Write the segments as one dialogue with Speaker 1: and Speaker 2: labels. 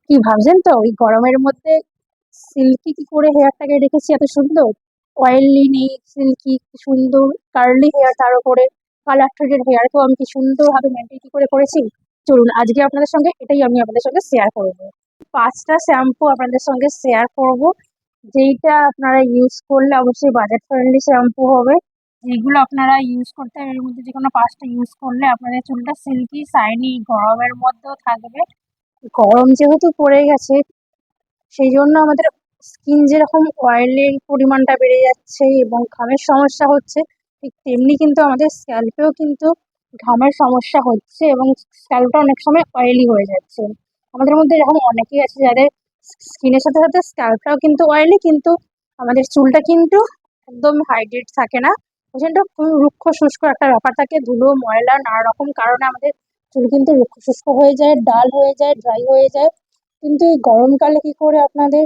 Speaker 1: কি ভাবছেন তো ওই গরমের মধ্যে সিল্কি কি করে হেয়ারটাকে রেখেছি এত সুন্দর। অয়েলি নেই, সিল্কি সুন্দর কার্লি হেয়ার, তার উপরে কালার থ্রেডেড হেয়ারকেও আমি কি সুন্দরভাবে মেনটেন কি করে করেছি। চলুন আজকে আপনাদের সঙ্গে এটাই আমি আপনাদের সঙ্গে শেয়ার করব। 5টা শ্যাম্পু আপনাদের সঙ্গে শেয়ার করব, যেইটা আপনারা ইউজ করলে অবশ্যই বাজেট ফ্রেন্ডলি শ্যাম্পু হবে। যেগুলো আপনারা ইউজ করতে এর মধ্যে যে কোনো 5টা ইউজ করলে আপনাদের চুলটা সিল্কি শাইনি গরমের মধ্যেও থাকবে। গরম যেহেতু পড়ে গেছে, সেই জন্য আমাদের স্কিন যেরকম অয়েলের পরিমাণটা বেড়ে যাচ্ছে এবং ঘামের সমস্যা হচ্ছে, ঠিক তেমনি কিন্তু আমাদের স্ক্যাল্পেও কিন্তু ঘামের সমস্যা হচ্ছে এবং স্ক্যাল্পটা অনেক সময় অয়েলি হয়ে যাচ্ছে। আমাদের মধ্যে এরকম অনেকেই আছে যাদের স্কিনের সাথে সাথে স্ক্যাল্পটাও কিন্তু অয়েলি, কিন্তু আমাদের চুলটা কিন্তু একদম হাইড্রেট থাকে না। প্রচণ্ড রুক্ষ শুষ্ক একটা ব্যাপার থাকে, ধুলো ময়লা নানা রকম কারণে আমাদের চুল কিন্তু রুক্ষ শুষ্ক হয়ে যায়, ডাল হয়ে যায়, ড্রাই হয়ে যায়। কিন্তু এই গরমকালে কি করে আপনাদের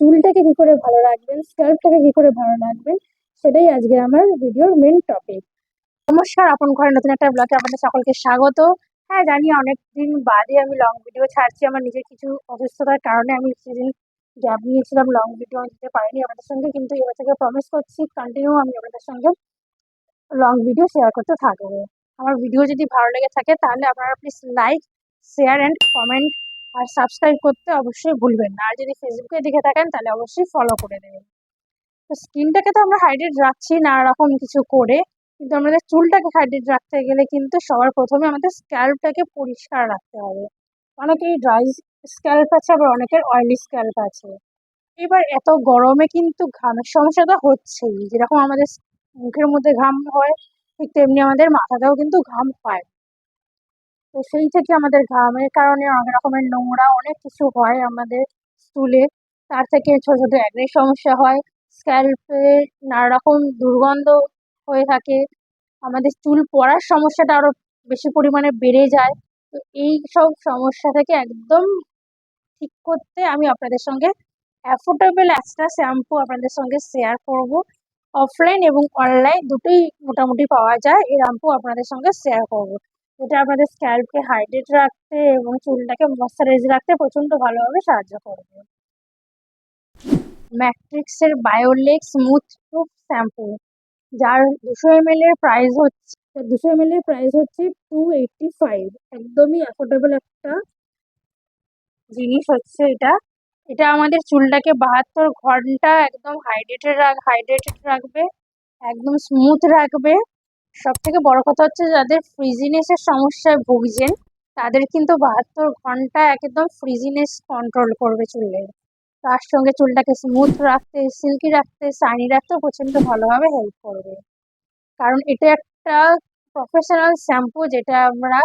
Speaker 1: চুলটাকে কি করে ভালো রাখবেন, স্ক্যাল্পটাকে কি করে ভালো রাখবেন, সেটাই আজকে আমার ভিডিওর মেন টপিক। নমস্কার, আপন ঘরে নতুন একটা ব্লগে আপনাদের সকলকে স্বাগত। হ্যাঁ, জানি অনেকদিন বাদে আমি লং ভিডিও ছাড়ছি। আমার নিজের কিছু অসুস্থতার কারণে আমি কিছুদিন গ্যাপ নিয়েছিলাম, লং ভিডিও দিতে পারিনি আপনাদের সঙ্গে, কিন্তু এবার থেকে প্রমিস করছি কন্টিনিউ আমি আপনাদের সঙ্গে লং ভিডিও শেয়ার করতে থাকবো। আমার ভিডিও যদি ভালো লেগে থাকে তাহলে আপনারা please like, share and comment আর সাবস্ক্রাইব করতে অবশ্যই ভুলবেন না। আর যদি ফেসবুকে দেখে থাকেন তাহলে অবশ্যই ফলো করে দেবেন। তো স্কিনটাকে তো আমরা হাইড্রেট রাখছি নানা রকম কিছু করে, কিন্তু আমাদের চুলটাকে হাইড্রেট রাখতে গেলে কিন্তু সবার প্রথমে আমাদের স্ক্যাল্পটাকে পরিষ্কার রাখতে হবে। অনেকেরই ড্রাই স্ক্যাল্প আছে, আবার অনেকের অয়েলি স্ক্যাল্প আছে। এবার এত গরমে কিন্তু ঘামের সমস্যা তো হচ্ছেই, যেরকম আমাদের মুখের মধ্যে ঘাম হয় ঠিক তেমনি আমাদের মাথাতেও কিন্তু ঘাম হয়। তো সেই থেকে আমাদের ঘামের কারণে অনেক রকমের নোংরা অনেক কিছু হয় আমাদের চুলে। তার থেকে ছোট ছোট অ্যাকনে সমস্যা হয়, স্ক্যাল্পে নানা রকম দুর্গন্ধ হয়ে থাকে, আমাদের চুল পড়ার সমস্যাটা আরো বেশি পরিমাণে বেড়ে যায়। তো এই সব সমস্যা থেকে একদম ঠিক করতে আমি আপনাদের সঙ্গে অ্যাফোর্ডেবল একটা শ্যাম্পু আপনাদের সঙ্গে শেয়ার করব। অফলাইন এবং অনলাইন দুটোই মোটামুটি পাওয়া যায়, এই শ্যাম্পু আপনাদের সঙ্গে শেয়ার করব, যেটা আপনাদের স্ক্যাল্পকে হাইড্রেট রাখতে এবং চুলটাকে ময়শ্চারাইজ রাখতে প্রচণ্ড ভালোভাবে সাহায্য করবে। ম্যাট্রিক্সের বায়োলেক স্মুথ প্রুফ শ্যাম্পু, যার 200 ml এর প্রাইস হচ্ছে 285। একদমই অ্যাফোর্ডেবল একটা জিনিস হচ্ছে এটা। এটা আমাদের চুলটাকে 72 ঘন্টা একদম হাইড্রেটেড রাখবে, একদম স্মুথ রাখবে। সব থেকে বড় কথা হচ্ছে যাদের ফ্রিজিনেসের সমস্যায় ভুগছেন তাদের কিন্তু 72 ঘন্টা একদম ফ্রিজিনেস কন্ট্রোল করবে চুলের। তার সঙ্গে চুলটাকে স্মুথ রাখতে, সিল্কি রাখতে, শাইনি রাখতেও প্রচণ্ড ভালোভাবে হেল্প করবে। কারণ এটা একটা প্রফেশনাল শ্যাম্পু, যেটা আমরা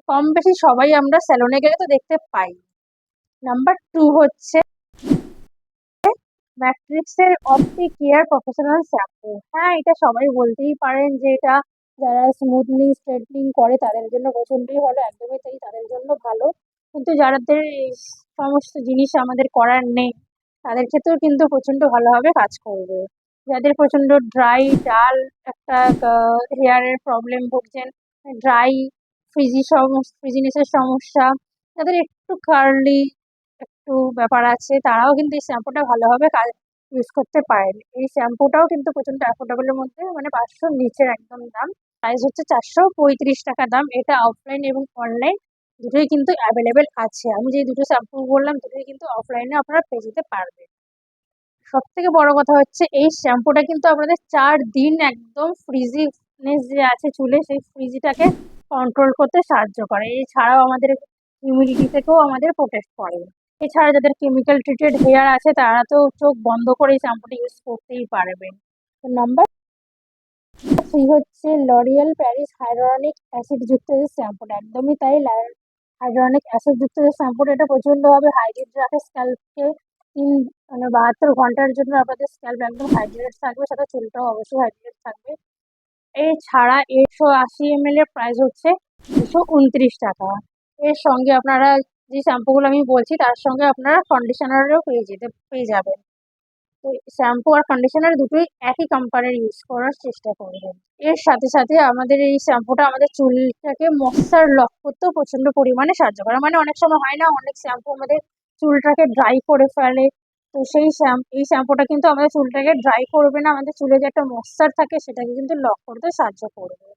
Speaker 1: কম বেশি সবাই আমরা স্যালনে গেলে তো দেখতে পাই। নাম্বার 2 হচ্ছে ম্যাট্রিক্সের অপ্টি কেয়ার প্রফেশনাল শ্যাম্পু। হ্যাঁ, এটা সবাই বলতেই পারেন যে এটা যারা স্মুথনিং স্ট্রেটনিং করে তাদের জন্য প্রচণ্ডই ভালো, একদমই তাই, তাদের জন্য ভালো। কিন্তু যাদের এই সমস্ত জিনিস আমাদের করার নেই তাদের ক্ষেত্রেও কিন্তু প্রচণ্ড ভালোভাবে কাজ করবে। যাদের প্রচণ্ড ড্রাই ডাল একটা হেয়ারের প্রবলেম ভুগছেন, ড্রাই ফ্রিজিনেসের সমস্যা, যাদের একটু কার্লি একটু ব্যাপার আছে, তারাও কিন্তু এই শ্যাম্পুটা ভালোভাবে ইউজ করতে পারেন। এই শ্যাম্পুটাও কিন্তু প্রচণ্ড অ্যাফোর্ডেবলের মধ্যে, মানে 500-র নিচের একদম দাম। প্রাইস হচ্ছে 435 টাকা দাম। এটা অফলাইন এবং অনলাইন দুটোই কিন্তু অ্যাভেলেবেল আছে। আমি যে দুটো শ্যাম্পু বললাম দুটোই কিন্তু অফলাইনে আপনারা পেয়ে যেতে পারবেন। সব থেকে বড় কথা হচ্ছে এই শ্যাম্পুটা কিন্তু আপনাদের 4 দিন একদম ফ্রিজিনেস যে আছে চুলে সেই ফ্রিজিটাকে কন্ট্রোল করতে সাহায্য করে। এছাড়াও আমাদের হিউমিডিটি থেকেও আমাদের প্রোটেক্ট করে। এছাড়া যাদের কেমিক্যাল ট্রিটেড হেয়ার আছে তারা তো চোখ বন্ধ করে এই শ্যাম্পুটা ইউজ করতেই পারবেন। তো নাম্বার 3 হচ্ছে লরিয়াল প্যারিস হাইড্রোনিক অ্যাসিড যুক্ত যে শ্যাম্পুটা, একদমই তাই, হাইড্রোনিক অ্যাসিড যুক্ত যে শ্যাম্পুটা এটা প্রচণ্ডভাবে হাইড্রেট রাখে স্ক্যাল্পকে। তিন মানে 72 ঘন্টার জন্য আপনাদের স্ক্যাল্প একদম হাইড্রেটেড থাকবে, সাথে চুলটাও অবশ্যই হাইড্রেটেড থাকবে। এছাড়া 180 ml এর প্রাইস হচ্ছে 229 টাকা। এর সঙ্গে আপনারা যে শ্যাম্পুগুলো আমি বলছি তার সঙ্গে আপনারা কন্ডিশনারও পেয়ে যাবেন। তো শ্যাম্পু আর কন্ডিশনার দুটোই একই কোম্পানির ইউজ করার চেষ্টা করবেন। এর সাথে সাথে আমাদের এই শ্যাম্পুটা আমাদের চুলটাকে ময়েশ্চার লক করতেও প্রচন্ড পরিমাণে সাহায্য করে। মানে অনেক সময় হয় না, অনেক শ্যাম্পু আমাদের চুলটাকে ড্রাই করে ফেলে। তো এই শ্যাম্পুটা কিন্তু আমাদের চুলটাকে ড্রাই করবে না, আমাদের চুলে যে একটা ময়েশ্চার থাকে সেটাকে কিন্তু লক করতে সাহায্য করবে।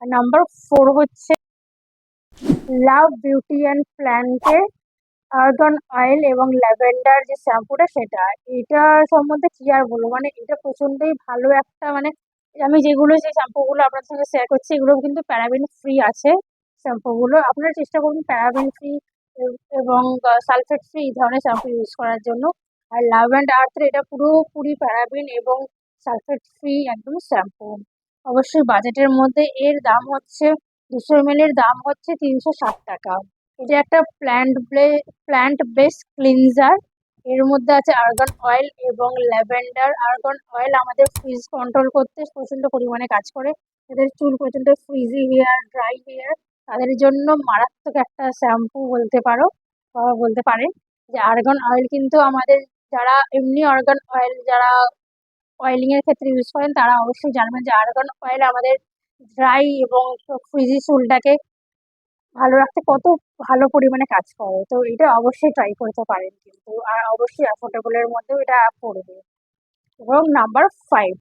Speaker 1: আর নাম্বার 4 হচ্ছে লাভ বিউটি অ্যান্ড প্ল্যান্টের আর্গান অয়েল এবং ল্যাভেন্ডার যে শ্যাম্পুটা সেটা। এটার সম্বন্ধে কি আর বলবো, মানে এটা প্রচন্ডই ভালো একটা, মানে আমি যে শ্যাম্পুগুলো আপনার সঙ্গে শেয়ার করছি এগুলো কিন্তু প্যারাবেন ফ্রি আছে। শ্যাম্পুগুলো আপনারা চেষ্টা করুন প্যারাবেন ফ্রি এবং সালফেট ফ্রি এই ধরনের শ্যাম্পু ইউজ করার জন্য। আর লাভ অ্যান্ড আর্থের এটা পুরোপুরি প্যারাবেন এবং সালফেট ফ্রি একদম শ্যাম্পু। অবশ্যই বাজেটের মধ্যে। এর দাম হচ্ছে 200 ml এর দাম হচ্ছে 360 টাকা। এটা একটা প্ল্যান্ট বেসড ক্লিনজার। এর মধ্যে আছে আর্গান অয়েল এবং ল্যাভেন্ডার। আর্গান অয়েল আমাদের ফ্রিজ কন্ট্রোল করতে প্রচন্ড পরিমাণে কাজ করে। যাদের চুল প্রচন্ড ফ্রিজি হেয়ার, ড্রাই হেয়ার, তাদের জন্য মারাত্মক একটা শ্যাম্পু বলতে পারো বা বলতে পারেন। যে আর্গান অয়েল কিন্তু আমাদের যারা এমনি আর্গান অয়েল যারা অয়েলিং এর ক্ষেত্রে ইউজ করেন তারা অবশ্যই জানবেন যে আর্গান অয়েল আমাদের ড্রাই এবং ফ্রিজি চুলটাকে ভালো রাখতে কত ভালো পরিমাণে কাজ করে। তো এটা অবশ্যই ট্রাই করতে পারেন কিন্তু। আর অবশ্যই অ্যাফোর্ডেবল এর মধ্যেও এটা পড়বে। এবং নাম্বার 5,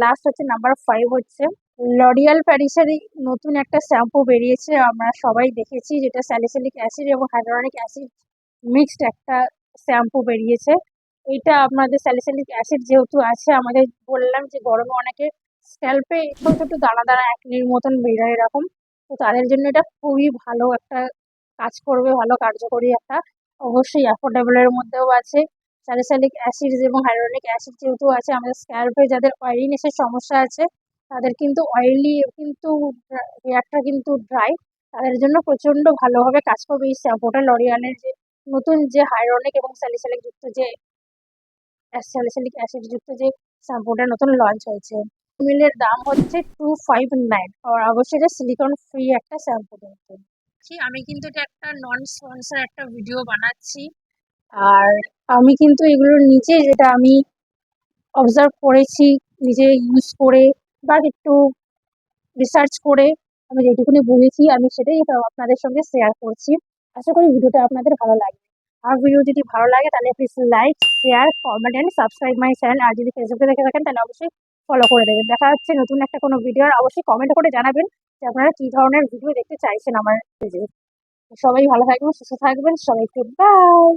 Speaker 1: লাস্ট হচ্ছে নাম্বার 5 হচ্ছে লরিয়াল প্যারিসের নতুন একটা শ্যাম্পু বেরিয়েছে, আমরা সবাই দেখেছি, যেটা স্যালিসিলিক অ্যাসিড এবং হাইড্রোনিক অ্যাসিড মিক্সড একটা শ্যাম্পু বেরিয়েছে। এটা আপনাদের স্যালিসিলিক অ্যাসিড যেহেতু আছে, আমাদের বললাম যে গরমে অনেকের স্ক্যাল্পে ছোট ছোট দানা দানা একনির মতন বেরোয় এরকম। তো তাদের জন্য এটা খুবই ভালো একটা কাজ করবে, ভালো কার্যকরী একটা। অবশ্যই অ্যাফোর্ডেবল এর মধ্যেও আছে। স্যালিসিলিক অ্যাসিড এবং হাইড্রোনিক অ্যাসিড যেহেতু আছে, আমাদের স্ক্যাল্পে যাদের অয়েলিনেসের সমস্যা আছে, তাদের কিন্তু অয়েলি কিন্তু হেয়ারটা কিন্তু ড্রাই, তাদের জন্য প্রচন্ড ভালোভাবে কাজ করবে এই শ্যাম্পুটা। লরিয়ালের যে নতুন যে হাইড্রোনিক এবং স্যালিসিলিক অ্যাসিড যুক্ত যে শ্যাম্পুটা নতুন লঞ্চ হয়েছে। মিলের দাম হচ্ছে 259। আর অবশ্যই এটা সিলিকন ফ্রি একটা শ্যাম্পু কিন্তু। আমি কিন্তু এটা একটা নন স্পন্সর একটা ভিডিও বানাচ্ছি। আর আমি কিন্তু এগুলো নিজে, যেটা আমি অবজার্ভ করেছি, নিজে ইউজ করে বা একটু রিসার্চ করে আমি যেটুকুনি বুঝেছি আমি সেটাই তো আপনাদের সঙ্গে শেয়ার করছি। আশা করি ভিডিওটা আপনাদের ভালো লাগবে। আর ভিডিও যদি ভালো লাগে তাহলে please like, share, comment and subscribe my channel. আর যদি ফেসবুকে দেখে থাকেন তাহলে অবশ্যই ফলো করে দেবেন। দেখা হচ্ছে নতুন একটা কোনো ভিডিও। আর অবশ্যই কমেন্ট করে জানাবেন যে আপনারা কি ধরনের ভিডিও দেখতে চাইছেন আমার পেজে। সবাই ভালো থাকবেন, সুস্থ থাকবেন, সবাইকে বাই।